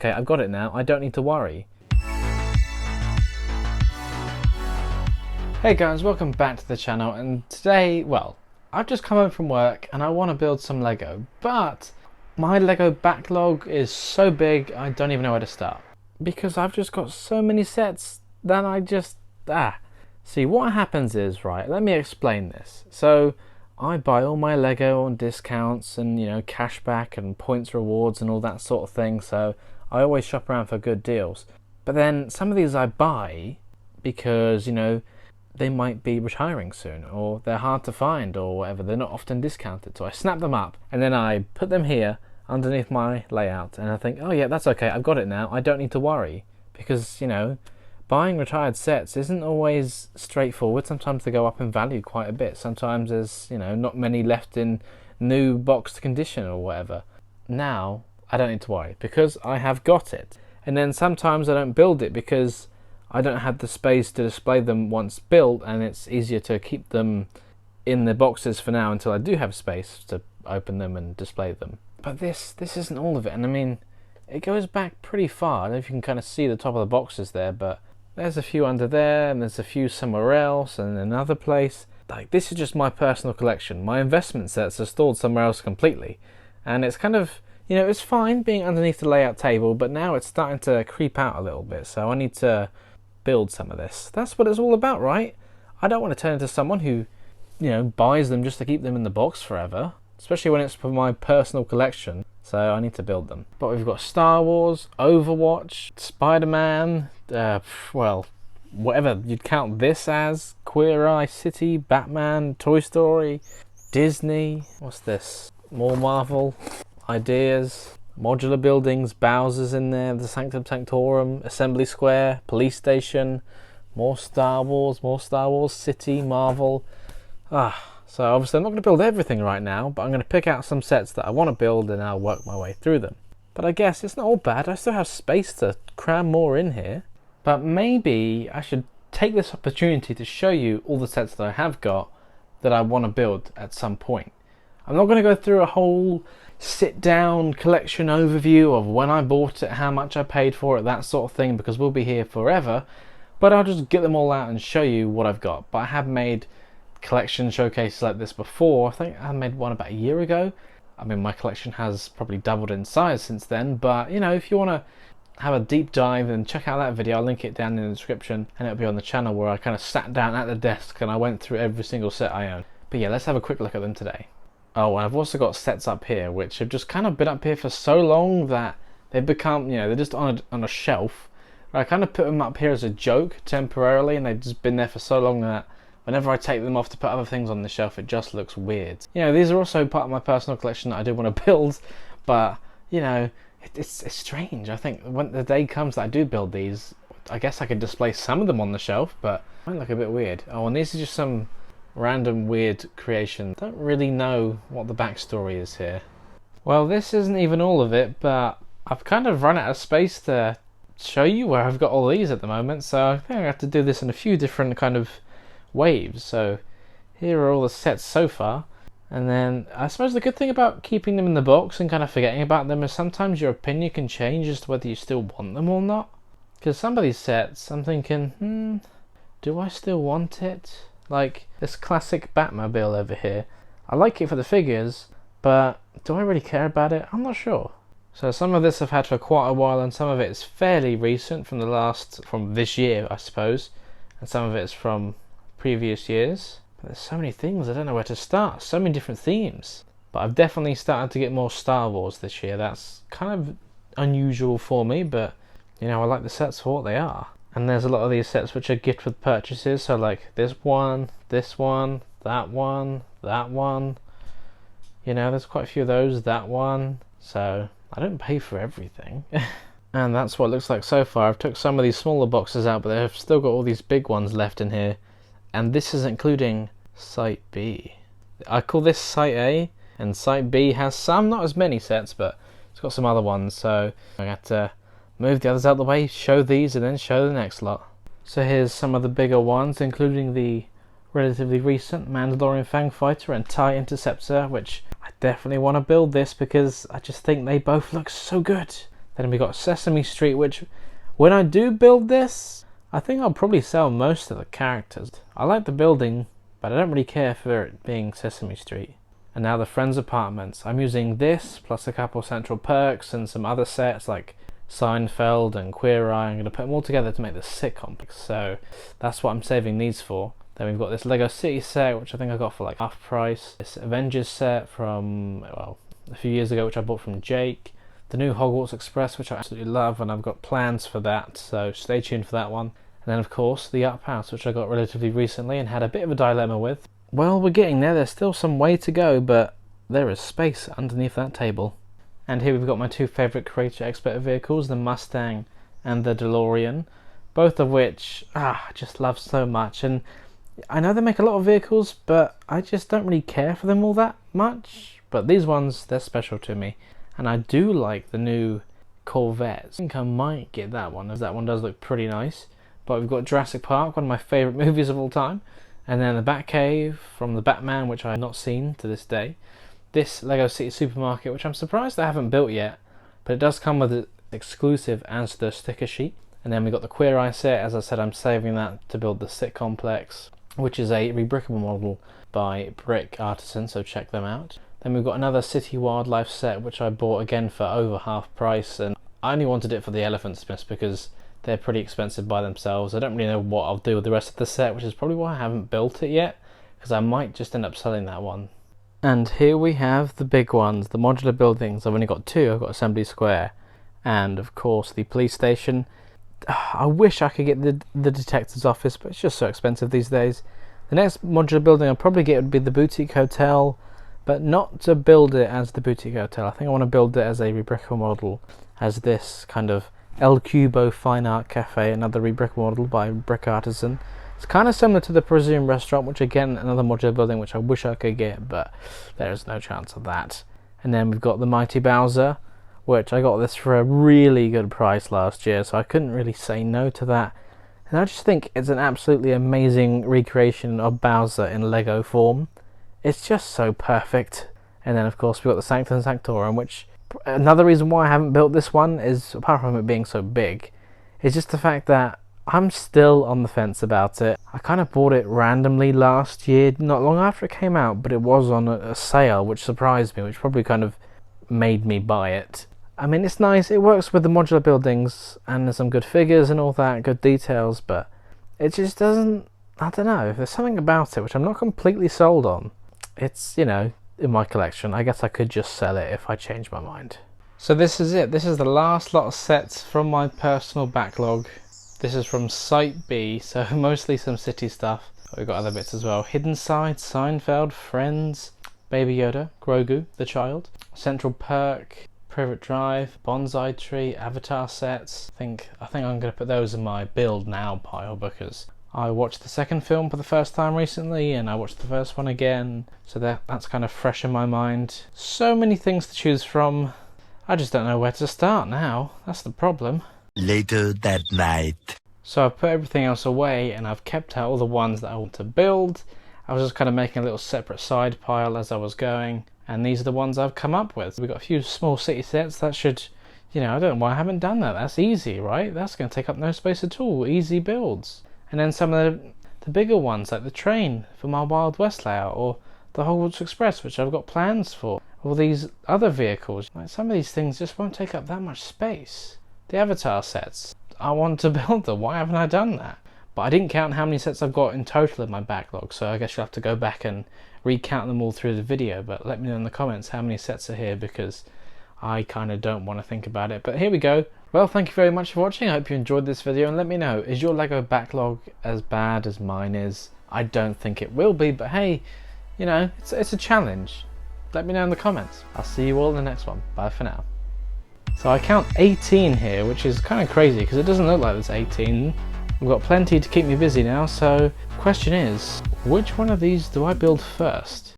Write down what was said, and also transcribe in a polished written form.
Okay, I've got it now, I don't need to worry. Hey guys, welcome back to the channel, and today, well, I've just come home from work and I want to build some Lego, but my Lego backlog is so big I don't even know where to start. Because I've just got so many sets that I just, See, what happens is, right, let me explain this. So, I buy all my Lego on discounts and, you know, cashback and points rewards and all that sort of thing, so I always shop around for good deals. But then some of these I buy because, you know, they might be retiring soon, or they're hard to find, or whatever. They're not often discounted. So I snap them up and then I put them here underneath my layout, and I think, oh yeah, that's okay, I've got it now, I don't need to worry. Because, you know, buying retired sets isn't always straightforward. Sometimes they go up in value quite a bit. Sometimes there's, you know, not many left in new boxed condition or whatever. Now, I don't need to worry because I have got it. And then sometimes I don't build it because I don't have the space to display them once built, and it's easier to keep them in the boxes for now until I do have space to open them and display them. But this isn't all of it, and I mean, it goes back pretty far. I don't know if you can kind of see the top of the boxes there, but there's a few under there, and there's a few somewhere else, and another place. Like, this is just my personal collection. My investment sets are stored somewhere else completely, and it's kind of, you know, it's fine being underneath the layout table, but now it's starting to creep out a little bit, so I need to build some of this. That's what it's all about, right? I don't want to turn into someone who, you know, buys them just to keep them in the box forever, especially when it's for my personal collection. So I need to build them. But we've got Star Wars, Overwatch, Spider-Man, well, whatever you'd count this as, Queer Eye City, Batman, Toy Story, Disney, what's this? More Marvel, Ideas, modular buildings, Bowser's in there, the Sanctum Sanctorum, Assembly Square, Police Station, more Star Wars, City, Marvel. So obviously I'm not going to build everything right now, but I'm going to pick out some sets that I want to build and I'll work my way through them. But I guess it's not all bad. I still have space to cram more in here. But maybe I should take this opportunity to show you all the sets that I have got that I want to build at some point. I'm not going to go through a whole sit-down collection overview of when I bought it, how much I paid for it, that sort of thing, because we'll be here forever. But I'll just get them all out and show you what I've got. But I have made collection showcases like this before. I think I made one about a year ago. I mean, my collection has probably doubled in size since then, but you know, if you want to have a deep dive, then check out that video. I'll link it down in the description, and it'll be on the channel where I kind of sat down at the desk and I went through every single set I own. But yeah, let's have a quick look at them today. Oh, and I've also got sets up here which have just kind of been up here for so long that they've become, you know, they're just on a shelf. I kind of put them up here as a joke temporarily, and they've just been there for so long that whenever I take them off to put other things on the shelf, it just looks weird. You know, these are also part of my personal collection that I do want to build, but, you know, it's strange. I think when the day comes that I do build these, I guess I could display some of them on the shelf, but it might look a bit weird. Oh, and these are just some random weird creation. Don't really know what the backstory is here. Well, this isn't even all of it, but I've kind of run out of space to show you where I've got all these at the moment, so I think I have to do this in a few different kind of waves. So here are all the sets so far, and then I suppose the good thing about keeping them in the box and kind of forgetting about them is sometimes your opinion can change as to whether you still want them or not. Because some of these sets I'm thinking, do I still want it? Like this classic Batmobile over here, I like it for the figures, but do I really care about it? I'm not sure. So some of this I've had for quite a while, and some of it is fairly recent from this year I suppose, and some of it is from previous years. But there's so many things, I don't know where to start. So many different themes. But I've definitely started to get more Star Wars this year. That's kind of unusual for me, but you know, I like the sets for what they are. And there's a lot of these sets which are gift with purchases, so like this one, that one. You know, there's quite a few of those, that one. So I don't pay for everything. And that's what it looks like so far. I've took some of these smaller boxes out, but they've still got all these big ones left in here. And this is including Site B. I call this Site A, and Site B has some, not as many sets, but it's got some other ones, so I got to move the others out of the way, show these, and then show the next lot. So here's some of the bigger ones, including the relatively recent Mandalorian Fangfighter and TIE Interceptor, which I definitely want to build this because I just think they both look so good. Then we got Sesame Street, which when I do build this, I think I'll probably sell most of the characters. I like the building, but I don't really care for it being Sesame Street. And now the Friends Apartments. I'm using this plus a couple Central Perks and some other sets like Seinfeld and Queer Eye. I'm going to put them all together to make the sitcom. So that's what I'm saving these for. Then we've got this Lego City set, which I think I got for like half price. This Avengers set from, well, a few years ago, which I bought from Jake. The new Hogwarts Express, which I absolutely love, and I've got plans for that, so stay tuned for that one. And then of course the Up House, which I got relatively recently and had a bit of a dilemma with. Well, we're getting there. There's still some way to go, but there is space underneath that table. And here we've got my two favourite Creature Expert vehicles, the Mustang and the DeLorean, both of which I just love so much. And I know they make a lot of vehicles, but I just don't really care for them all that much. But these ones, they're special to me. And I do like the new Corvette. I think I might get that one, as that one does look pretty nice. But we've got Jurassic Park, one of my favourite movies of all time. And then the Batcave from the Batman, which I have not seen to this day. This Lego City Supermarket, which I'm surprised I haven't built yet, but it does come with an exclusive as the sticker sheet. And then we've got the Queer Eye set. As I said, I'm saving that to build the Sit Complex, which is a rebrickable model by Brick Artisan, so check them out. Then we've got another City Wildlife set, which I bought again for over half price, and I only wanted it for the elephants just because they're pretty expensive by themselves. I don't really know what I'll do with the rest of the set, which is probably why I haven't built it yet, because I might just end up selling that one. And here we have the big ones, the modular buildings. I've only got two. I've got Assembly Square and of course the police station. I wish I could get the detective's office, but it's just so expensive these days. The next modular building I'll probably get would be the Boutique Hotel, but not to build it as the Boutique Hotel. I think I want to build it as a rebrickable model, as this kind of El Cubo Fine Art Cafe, another rebrickable model by Brick Artisan. It's kind of similar to the Parisian Restaurant, which again, another modular building which I wish I could get, but there is no chance of that. And then we've got the Mighty Bowser, which I got this for a really good price last year, so I couldn't really say no to that. And I just think it's an absolutely amazing recreation of Bowser in Lego form. It's just so perfect. And then of course we've got the Sanctum Sanctorum, which another reason why I haven't built this one is, apart from it being so big, is just the fact that I'm still on the fence about it. I kind of bought it randomly last year, not long after it came out, but it was on a sale, which surprised me, which probably kind of made me buy it. I mean, it's nice, it works with the modular buildings, and there's some good figures and all that, good details, but it just doesn't, I don't know, there's something about it which I'm not completely sold on. It's, you know, in my collection. I guess I could just sell it if I change my mind. So this is it. This is the last lot of sets from my personal backlog. This is from Site B, so mostly some city stuff. We've got other bits as well. Hidden Side, Seinfeld, Friends, Baby Yoda, Grogu, the child, Central Perk, Privet Drive, Bonsai Tree, Avatar sets. I think I'm going to put those in my build now pile, because I watched the second film for the first time recently, and I watched the first one again, so that's kind of fresh in my mind. So many things to choose from. I just don't know where to start now. That's the problem. Later that night. So I've put everything else away, and I've kept out all the ones that I want to build. I was just kind of making a little separate side pile as I was going, and these are the ones I've come up with. We've got a few small city sets that should, you know, I don't know why I haven't done that. That's easy, right? That's going to take up no space at all. Easy builds. And then some of the bigger ones, like the train for my Wild West layout, or the Hogwarts Express, which I've got plans for, or these other vehicles. Like, some of these things just won't take up that much space. The Avatar sets, I want to build them. Why haven't I done that? But I didn't count how many sets I've got in total in my backlog, so I guess you'll have to go back and recount them all through the video. But let me know in the comments how many sets are here, because I kind of don't want to think about it. But here we go. Well, thank you very much for watching. I hope you enjoyed this video, and let me know, is your Lego backlog as bad as mine is? I don't think it will be, but hey, you know, it's a challenge. Let me know in the comments. I'll see you all in the next one. Bye for now. So I count 18 here, which is kind of crazy because it doesn't look like there's 18. We've got plenty to keep me busy now, so the question is, which one of these do I build first?